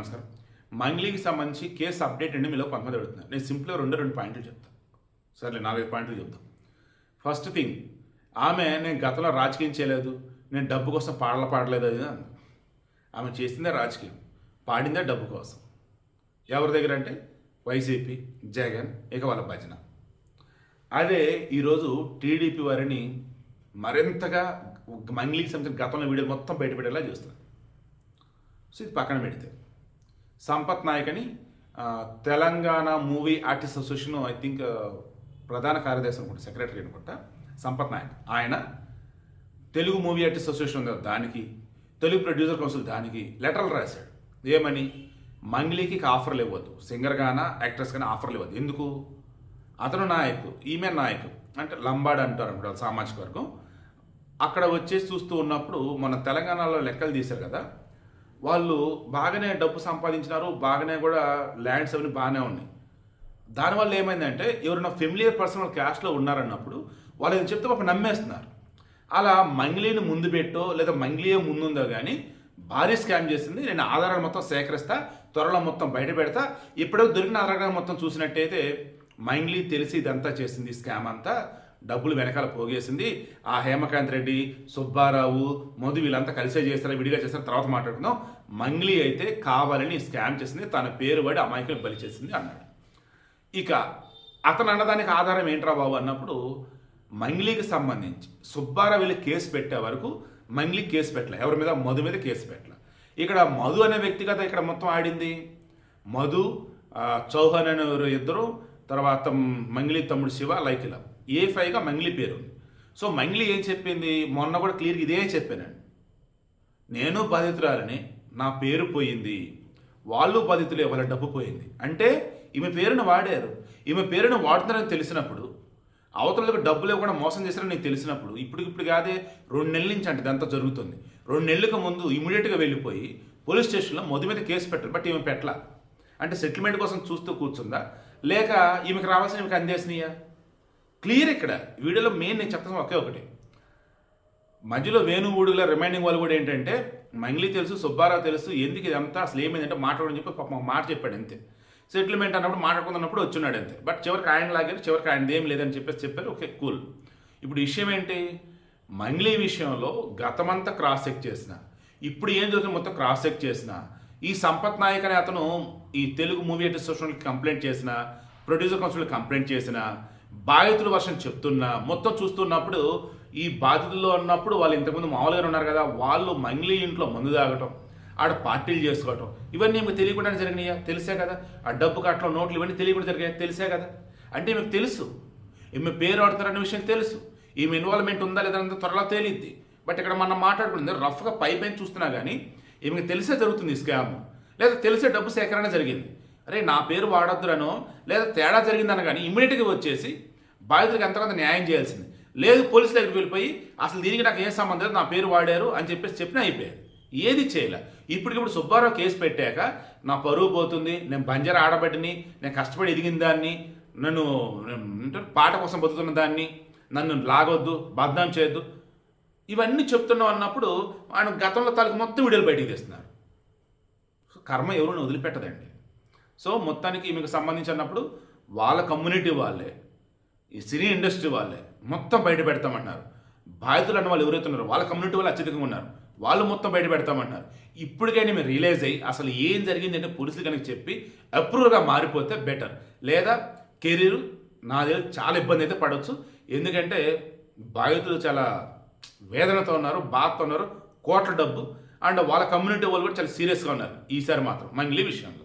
నమస్కారం. మంగ్లీకి సంబంధించి case update అండి మీలో కొంతమంది అడుగుతున్నారు. నేను సింపుల్గా రెండు పాయింట్లు చెప్తాను. సరే 4 పాయింట్లు చెప్తాం. ఫస్ట్ థింగ్, నేను గతంలో రాజకీయం చేయలేదు, నేను డబ్బు కోసం పాడలేదు అది అంది. ఆమె చేసిందే రాజకీయం, పాడిందే డబ్బు కోసం. ఎవరి దగ్గర అంటే వైసీపీ, జగన్, ఇక వాళ్ళ భజన. అదే ఈరోజు టీడీపీ వారిని మరింతగా మంగ్లీకి సంబంధించిన గతంలో వీడియో మొత్తం బయటపెట్టేలా చేస్తున్నారు. సో ఇది పక్కన పెడితే సంపత్ నాయక్ అని Telangana movie artist association I think ప్రధాన కార్యదర్శి అనుకుంటా, సెక్రటరీ అనుకుంటా సంపత్ నాయక్. ఆయన తెలుగు మూవీ ఆర్టిస్ట్ అసోసియేషన్ ఉంది దానికి, తెలుగు ప్రొడ్యూసర్ కౌన్సిల్ దానికి లెటర్లు రాశాడు. ఏమని? మంగ్లీకి ఆఫర్లు ఇవ్వద్దు, సింగర్ గానా యాక్ట్రెస్ కానీ ఆఫర్లు ఇవ్వద్దు. ఎందుకు? అతను నాయక్, ఈమె నాయక్, అంటే లంబాడ్ అంటారు అనుకుంటారు సామాజిక వర్గం. అక్కడ వచ్చేసి చూస్తూ ఉన్నప్పుడు మన తెలంగాణలో లెక్కలు తీశారు కదా, వాళ్ళు బాగానే డబ్బు సంపాదించినారు, బాగానే కూడా ల్యాండ్స్ అవన్నీ బాగానే ఉన్నాయి. దానివల్ల ఏమైందంటే ఎవరైనా ఫెమిలియర్ పర్సనల్ క్యాస్ట్లో ఉన్నారన్నప్పుడు వాళ్ళు ఏం చెప్తే పాపం నమ్మేస్తున్నారు. అలా మంగ్లీని ముందు పెట్టో లేదా మంగ్లీయే ముందుందో కానీ భారీ స్కామ్ చేసింది. నేను ఆధారాలు మొత్తం సేకరిస్తా, త్వరలో మొత్తం బయట పెడతా. ఇప్పుడే దొరికిన ఆధారాలు మొత్తం చూసినట్టయితే మంగ్లీ తెలిసి ఇదంతా చేసింది, స్కామ్ అంతా డబ్బులు వెనకాల పోగేసింది. ఆ హేమకాంత్ రెడ్డి, సుబ్బారావు, మధు వీళ్ళంతా కలిసే చేస్తారా, విడిగా చేస్తారా, తర్వాత మాట్లాడుకుందాం. మంగ్లీ అయితే కావాలని స్కామ్ చేసింది, తన పేరు పడి అమాయకులు బలి చేసింది అన్నాడు. ఇక అతను అన్నదానికి ఆధారం ఏంట్రా బాబు అన్నప్పుడు మంగ్లీకి సంబంధించి సుబ్బారావు వెళ్ళి కేసు పెట్టే వరకు మంగ్లీ కేసు పెట్టలే, ఎవరి మీద? మధు మీద కేసు పెట్టలే. ఇక్కడ మధు అనే వ్యక్తి కదా ఇక్కడ మొత్తం ఆడింది. మధు, చౌహాన్ అనే ఇద్దరు, తర్వాత మంగ్లీ తమ్ముడు శివ, లైకిలా A5గా మంగ్లీ పేరు ఉంది. సో మంగ్లీ ఏం చెప్పింది? మొన్న కూడా క్లియర్గా ఇదే చెప్పానండి, నేను బాధితురాలని, నా పేరు పోయింది, వాళ్ళు బాధితులే, వాళ్ళ డబ్బు పోయింది. అంటే ఈమె పేరును వాడారు, ఈమె పేరును వాడుతున్నారని తెలిసినప్పుడు, అవతలకు డబ్బులు ఇవ్వకుండా మోసం చేశారని నీకు తెలిసినప్పుడు, ఇప్పుడు కాదే 2 నెలల నుంచి అంటే ఇదంతా జరుగుతుంది. 2 నెలలకు ముందు ఇమీడియట్గా వెళ్ళిపోయి పోలీస్ స్టేషన్లో మొదటి మీద కేసు పెట్టారు. బట్ ఈమె పెట్టలా. అంటే సెటిల్మెంట్ కోసం చూస్తూ కూర్చుందా, లేక ఈమెకు రావాల్సిన ఈమెకు అందేసినాయా? క్లియర్ ఇక్కడ వీడియోలో మెయిన్ నేను చెప్తాను ఒకే ఒకటి. మధ్యలో వేణుగూడుల రిమైండింగ్ వాళ్ళు కూడా ఏంటంటే మంగ్లీ తెలుసు, సుబ్బారావు తెలుసు, ఎందుకు ఇదంతా అసలు ఏమైందంటే మాట్లాడని చెప్పి పాప మాట చెప్పాడు అంతే. సెటిల్మెంట్ అన్నప్పుడు మాట్లాడుకున్నప్పుడు వచ్చున్నాడు అంతే. బట్ చివరికి ఆయన లాగారు, చివరికి ఆయన ఏం లేదని చెప్పారు. Okay cool. ఇప్పుడు విషయం ఏంటి? మంగ్లీ విషయంలో గతమంతా క్రాస్ చెక్ చేసిన, ఇప్పుడు ఏం జరుగుతుంది మొత్తం క్రాస్ చెక్ చేసిన, ఈ సంపత్ నాయక్ అనే అతను ఈ తెలుగు మూవీ ఆర్టిస్ట్ అసోసియేషన్కి కంప్లైంట్ చేసిన, ప్రొడ్యూసర్ కౌన్సిల్కి కంప్లైంట్ చేసిన, బాధితుల వర్షం చెప్తున్నా, మొత్తం చూస్తున్నప్పుడు ఈ బాధితుల్లో ఉన్నప్పుడు వాళ్ళు ఇంతకుముందు మామూలుగా ఉన్నారు కదా, వాళ్ళు మంగ్లీ ఇంట్లో మందు తాగటం, ఆడ పార్టీలు చేసుకోవటం, ఇవన్నీ మీకు తెలియకుండానే జరిగినాయా? తెలిసే కదా. ఆ డబ్బు కట్ల నోట్లు ఇవన్నీ తెలియకుండా జరిగాయి, తెలిసే కదా. అంటే మీకు తెలుసు, ఈమె పేరు ఆడుతారనే విషయం తెలుసు, ఈమె ఇన్వాల్వ్మెంట్ ఉందా లేదా త్వరలో తేలిద్ది. బట్ ఇక్కడ మనం మాట్లాడుకుంటుంది రఫ్గా పైన చూస్తున్నా కానీ ఈమెకి తెలిసే జరుగుతుంది స్కామ్, లేదా తెలిసే డబ్బు సేకరణ జరిగింది. అరే నా పేరు వాడొద్దురనో లేదా తేడా జరిగిందన కానీ ఇమ్మీడియట్గా వచ్చేసి బాధితులకు ఎంతకంత న్యాయం చేయాల్సింది. లేదు పోలీసుల దగ్గరికి వెళ్ళిపోయి అసలు దీనికి నాకు ఏం సంబంధం లేదు, నా పేరు వాడారు అని చెప్పినా అయిపోయారు. ఏది చేయలే. ఇప్పటికిప్పుడు సుబ్బారావు కేసు పెట్టాక నా పరువు పోతుంది, నేను బంజారా ఆడబడిని, నేను కష్టపడి ఎదిగిన దాన్ని, నన్ను పాట కోసం బతుకుతున్న దాన్ని, నన్ను లాగొద్దు, బద్నాం చేయొద్దు, ఇవన్నీ చెప్తున్నావు అన్నప్పుడు ఆయన గతంలో తాలూకు మొత్తం వీడియోలు బయటికి తీస్తున్నారు. సో కర్మ ఎవరిని వదిలిపెట్టదండి. సో మొత్తానికి ఈమెకు సంబంధించి అన్నప్పుడు వాళ్ళ కమ్యూనిటీ వాళ్ళే, ఈ సినీ ఇండస్ట్రీ వాళ్ళే మొత్తం బయట పెడతామన్నారు. బాధితులు అన్న వాళ్ళు ఎవరైతే ఉన్నారో వాళ్ళ కమ్యూనిటీ వాళ్ళు అత్యధికంగా ఉన్నారు, వాళ్ళు మొత్తం బయట పెడతామన్నారు. ఇప్పటికైనా మీరు రియలైజ్ అయ్యి అసలు ఏం జరిగింది అంటే పోలీసులు కనుక చెప్పి అప్రూవ్గా మారిపోతే బెటర్. లేదా కెరీర్ నాది చాలా ఇబ్బంది అయితే పడవచ్చు. ఎందుకంటే బాధితులు చాలా వేదనతో ఉన్నారు, బాధతో ఉన్నారు, కోట్ల డబ్బు, అండ్ వాళ్ళ కమ్యూనిటీ వాళ్ళు కూడా చాలా సీరియస్గా ఉన్నారు ఈసారి మాత్రం మంగ్లీ విషయంలో.